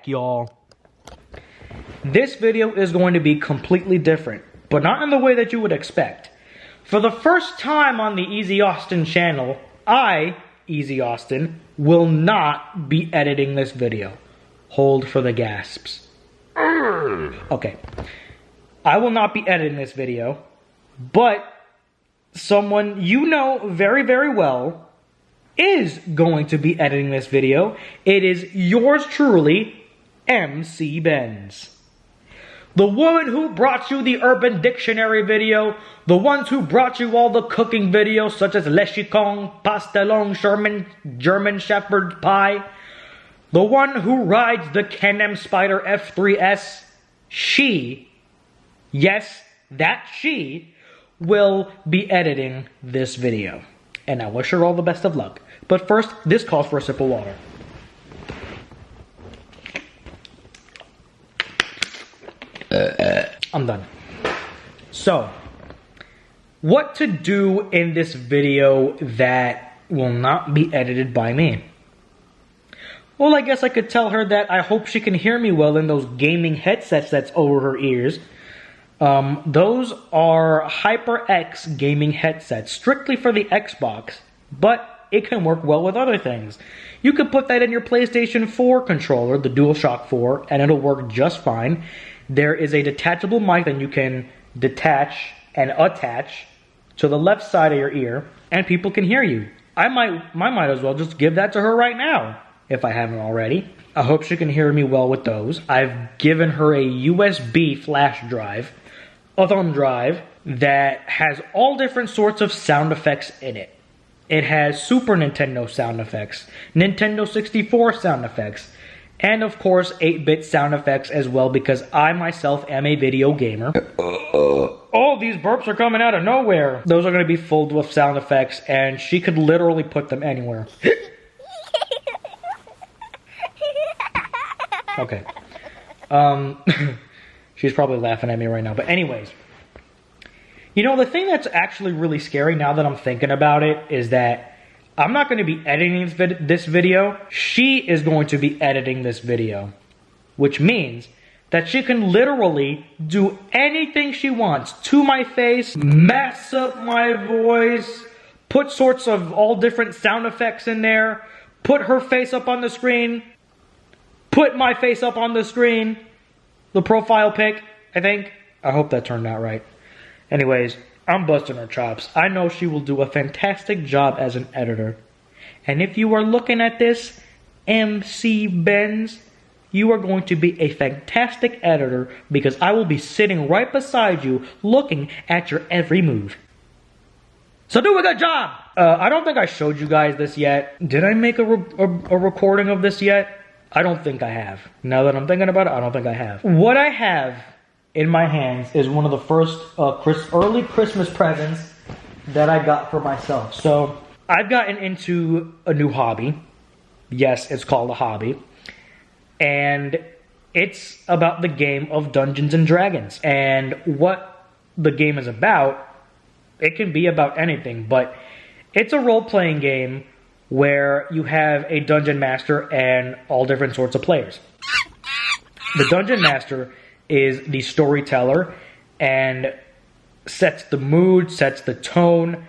back, y'all. This video is going to be completely different, but not in the way that you would expect. For the first time on the Easy Austin channel, I, Easy Austin, will not be editing this video. Hold for the gasps. Okay. I will not be editing this video, but someone you know very, very well is going to be editing this video. It is yours truly, MC Benz. The woman who brought you the Urban Dictionary video, the ones who brought you all the cooking videos such as Le Chicon, Pastelon, German Shepherd Pie, the one who rides the Can-Am Spyder F3S, she, yes, that she, will be editing this video. And I wish her all the best of luck. But first, this calls for a sip of water. I'm done. So, what to do in this video that will not be edited by me? Well, I guess I could tell her that I hope she can hear me well in those gaming headsets that's over her ears. Those are HyperX gaming headsets, strictly for the Xbox, but it can work well with other things. You could put that in your PlayStation 4 controller, the DualShock 4, and it'll work just fine. There is a detachable mic that you can detach and attach to the left side of your ear, and people can hear you. I might as well just give that to her right now, if I haven't already. I hope she can hear me well with those. I've given her a USB flash drive, a thumb drive, that has all different sorts of sound effects in it. It has Super Nintendo sound effects, Nintendo 64 sound effects, and of course 8-bit sound effects as well, because I myself am a video gamer. Oh, these burps are coming out of nowhere. Those are going to be filled with sound effects, and she could literally put them anywhere. Okay. She's probably laughing at me right now. But anyways, you know, the thing that's actually really scary now that I'm thinking about it is that I'm not going to be editing this video. She is going to be editing this video, which means that she can literally do anything she wants to my face, mess up my voice, put sorts of all different sound effects in there, put her face up on the screen, put my face up on the screen, the profile pic, I think. I hope that turned out right. Anyways, I'm busting her chops. I know she will do a fantastic job as an editor. And if you are looking at this, MC Benz, you are going to be a fantastic editor because I will be sitting right beside you looking at your every move. So do a good job! I don't think I showed you guys this yet. Did I make a recording of this yet? I don't think I have. Now that I'm thinking about it, I don't think I have. What I have in my hands is one of the first early Christmas presents that I got for myself. So I've gotten into a new hobby. Yes, it's called a hobby. And it's about the game of Dungeons and Dragons. And what the game is about, it can be about anything, but it's a role-playing game where you have a dungeon master and all different sorts of players. The dungeon master is the storyteller and sets the mood, sets the tone,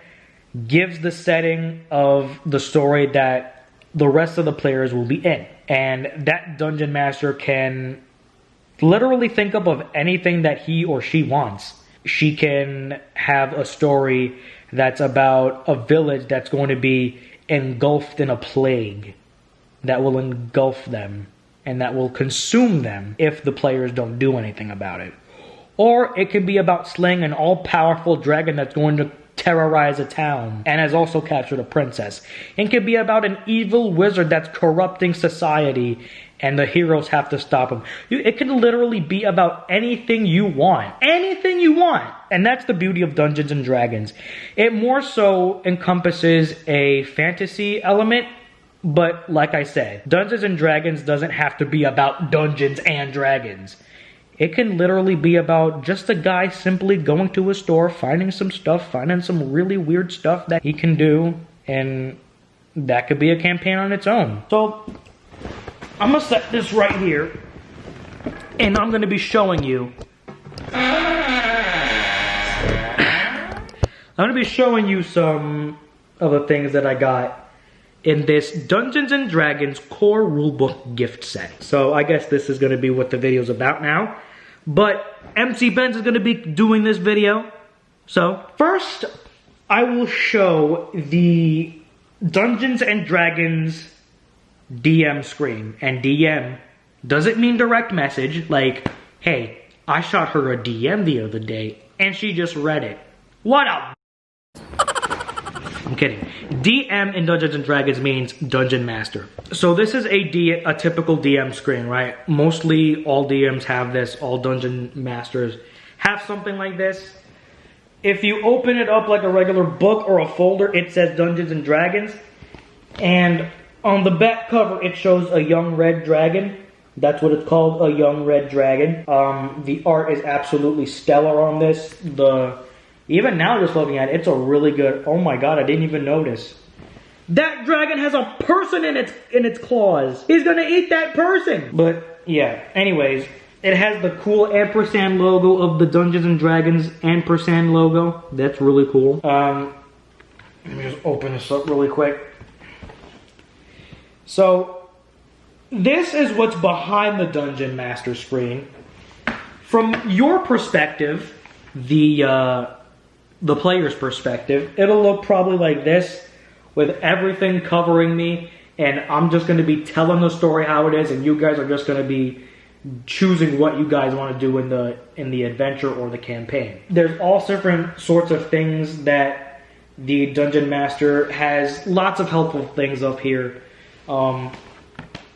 gives the setting of the story that the rest of the players will be in. And that dungeon master can literally think up of anything that he or she wants. She can have a story that's about a village that's going to be engulfed in a plague that will engulf them and that will consume them if the players don't do anything about it. Or it can be about slaying an all-powerful dragon that's going to terrorize a town and has also captured a princess. It can be about an evil wizard that's corrupting society and the heroes have to stop him. It can literally be about anything you want. Anything you want. And that's the beauty of Dungeons and Dragons. It more so encompasses a fantasy element. But like I said, Dungeons and Dragons doesn't have to be about Dungeons and Dragons. It can literally be about just a guy simply going to a store, finding some stuff, finding some really weird stuff that he can do, and that could be a campaign on its own. So, I'm gonna set this right here, and I'm gonna be showing you. I'm gonna be showing you some of the things that I got in this Dungeons and Dragons core rulebook gift set. So I guess this is gonna be what the video's about now. But MC Benz is gonna be doing this video. So first, I will show the Dungeons and Dragons DM screen. And DM doesn't mean direct message, like, hey, I shot her a DM the other day and she just read it. What up? I'm kidding. DM in Dungeons and Dragons means Dungeon Master. So this is a typical DM screen, right? Mostly all DMs have this, all Dungeon Masters have something like this. If you open it up like a regular book or a folder, it says Dungeons and Dragons. And on the back cover, it shows a young red dragon. That's what it's called, a young red dragon. The art is absolutely stellar on this. Even now, just looking at it, it's a really good. Oh my god, I didn't even notice. That dragon has a person in its claws. He's gonna eat that person. But yeah, anyways, it has the cool ampersand logo of the Dungeons and Dragons ampersand logo. That's really cool. Let me just open this up really quick. So this is what's behind the Dungeon Master screen. From your perspective, the player's perspective, it'll look probably like this, with everything covering me, and I'm just going to be telling the story how it is, and you guys are just going to be choosing what you guys want to do in the adventure or the campaign. There's all different sorts of things that the Dungeon Master has, lots of helpful things up here.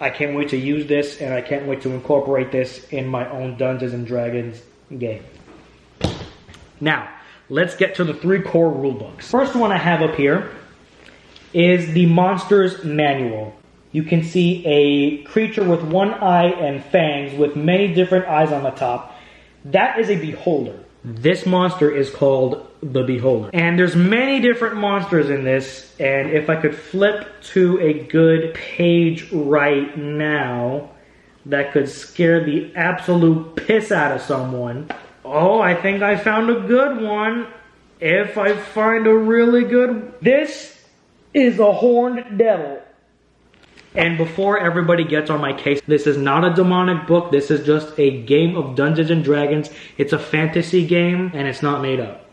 I can't wait to use this, and I can't wait to incorporate this in my own Dungeons and Dragons game. Now, let's get to the 3 core rulebooks. First one I have up here is the Monsters Manual. You can see a creature with one eye and fangs with many different eyes on the top. That is a beholder. This monster is called the Beholder. And there's many different monsters in this, and if I could flip to a good page right now, that could scare the absolute piss out of someone. Oh, I think I found a good one. If I find a really good... This is a horned devil. And before everybody gets on my case, this is not a demonic book. This is just a game of Dungeons and Dragons. It's a fantasy game, and it's not made up.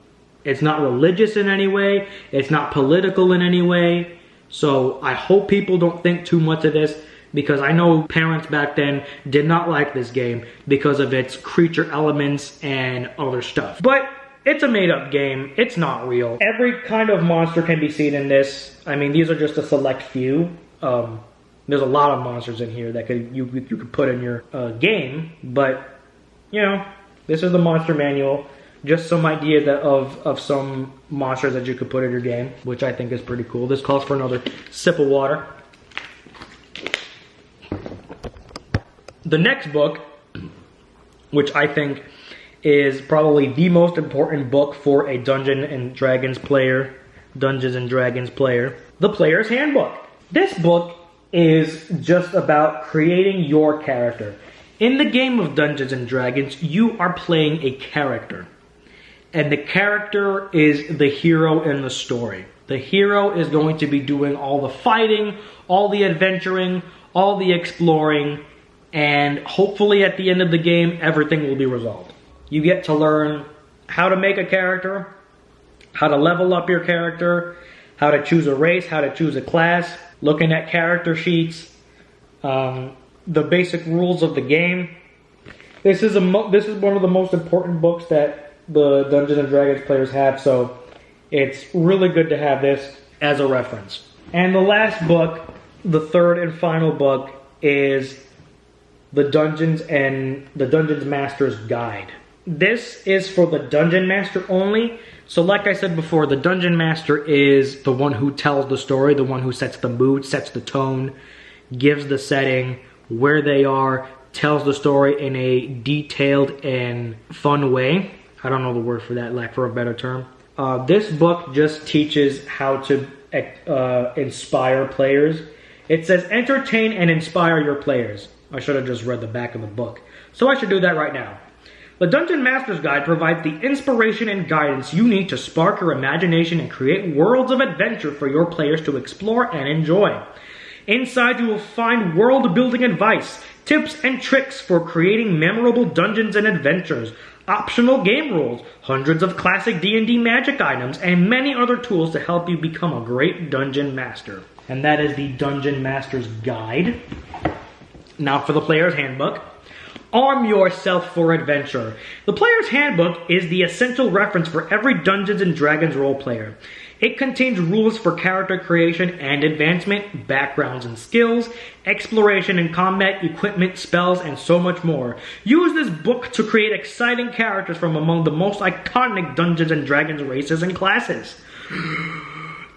It's not religious in any way. It's not political in any way. So I hope people don't think too much of this, because I know parents back then did not like this game because of its creature elements and other stuff. But it's a made-up game. It's not real. Every kind of monster can be seen in this. I mean, these are just a select few. There's a lot of monsters in here that you could put in your game. But, you know, this is the monster manual. Just some ideas of some monsters that you could put in your game, which I think is pretty cool. This calls for another sip of water. The next book, which I think is probably the most important book for a Dungeons and Dragons player, The Player's Handbook. This book is just about creating your character. In the game of Dungeons and Dragons, you are playing a character. And the character is the hero in the story. The hero is going to be doing all the fighting, all the adventuring, all the exploring, and hopefully at the end of the game, everything will be resolved. You get to learn how to make a character, how to level up your character, how to choose a race, how to choose a class, looking at character sheets, the basic rules of the game. This is one of the most important books that the Dungeons and Dragons players have, so it's really good to have this as a reference. And the last book, the third and final book, is the Dungeons Master's Guide. This is for the Dungeon Master only. So like I said before, the Dungeon Master is the one who tells the story, the one who sets the mood, sets the tone, gives the setting, where they are, tells the story in a detailed and fun way. I don't know the word for that, lack for a better term. This book just teaches how to inspire players It says entertain and inspire your players. I should have just read the back of the book. So I should do that right now. The Dungeon Master's Guide provides the inspiration and guidance you need to spark your imagination and create worlds of adventure for your players to explore and enjoy. Inside you will find world-building advice, tips and tricks for creating memorable dungeons and adventures, optional game rules, hundreds of classic D&D magic items, and many other tools to help you become a great dungeon master. And that is the Dungeon Master's Guide. Now for the Player's Handbook. Arm yourself for adventure. The Player's Handbook is the essential reference for every Dungeons & Dragons role player. It contains rules for character creation and advancement, backgrounds and skills, exploration and combat, equipment, spells, and so much more. Use this book to create exciting characters from among the most iconic Dungeons & Dragons races and classes.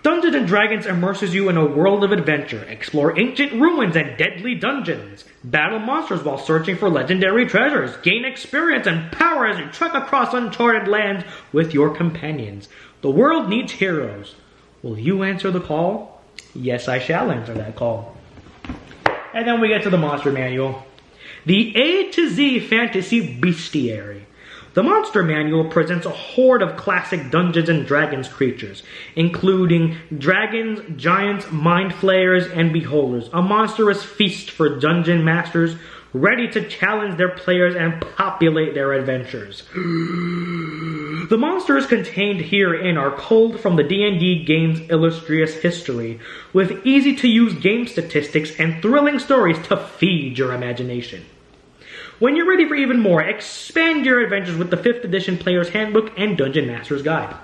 Dungeons & Dragons immerses you in a world of adventure. Explore ancient ruins and deadly dungeons. Battle monsters while searching for legendary treasures. Gain experience and power as you trek across uncharted lands with your companions. The world needs heroes. Will you answer the call? Yes, I shall answer that call. And then we get to the Monster Manual. The A to Z Fantasy Bestiary. The Monster Manual presents a horde of classic Dungeons & Dragons creatures, including dragons, giants, mind flayers, and beholders. A monstrous feast for dungeon masters ready to challenge their players and populate their adventures. The monsters contained herein are culled from the D&D game's illustrious history, with easy-to-use game statistics and thrilling stories to feed your imagination. When you're ready for even more, expand your adventures with the 5th edition Player's Handbook and Dungeon Master's Guide,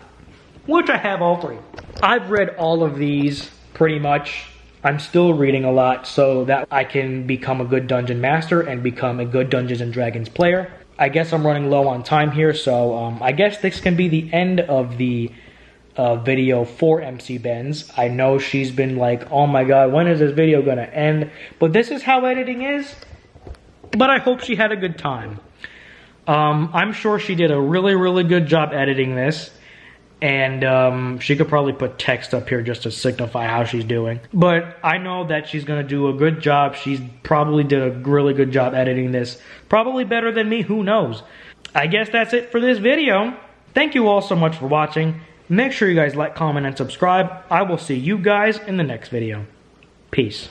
which I have all 3. I've read all of these pretty much. I'm still reading a lot so that I can become a good Dungeon Master and become a good Dungeons & Dragons player. I guess I'm running low on time here, so I guess this can be the end of the video for MC Benz. I know she's been like, oh my god, when is this video gonna end? But this is how editing is. But I hope she had a good time. I'm sure she did a really, really good job editing this. And she could probably put text up here just to signify how she's doing. But I know that she's going to do a good job. She's probably did a really good job editing this. Probably better than me, who knows. I guess that's it for this video. Thank you all so much for watching. Make sure you guys like, comment, and subscribe. I will see you guys in the next video. Peace.